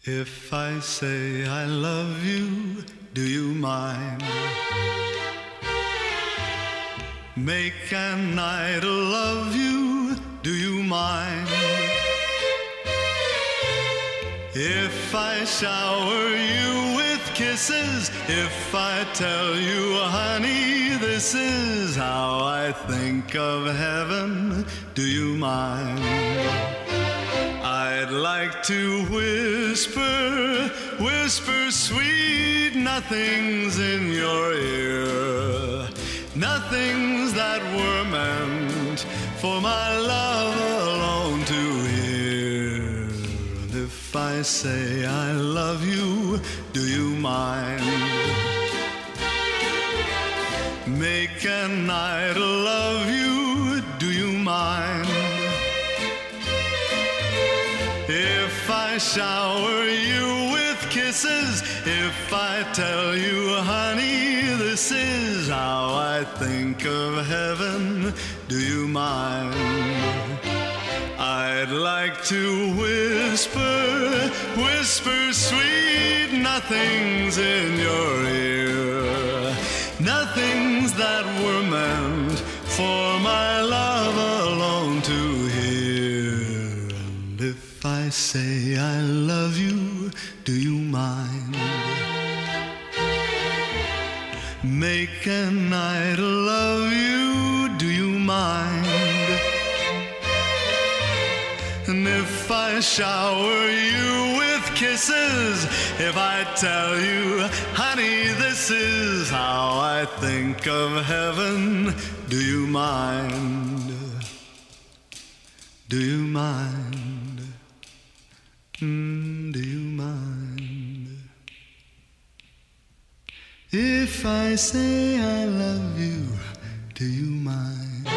If I say I love you, do you mind? Make an idol of you, do you mind? If I shower you with kisses, if I tell you, honey, this is how I think of heaven, do you mind? I'd like to whisper, whisper sweet nothings in your ear, nothings that were meant for my love alone to hear. And if I say I love you, do you mind? Make an idol of you, do you mind? If I shower you with kisses, if I tell you, honey, this is how I think of heaven, do you mind? I'd like to whisper, whisper sweet nothings in your ear, nothings that were meant for my love alone to hear. And if I say I love you, do you mind? Make an idol of you, do you mind? And if I shower you with kisses, if I tell you, honey, this is how I think of heaven, do you mind? Do you mind? Do you mind? If I say I love you, do you mind?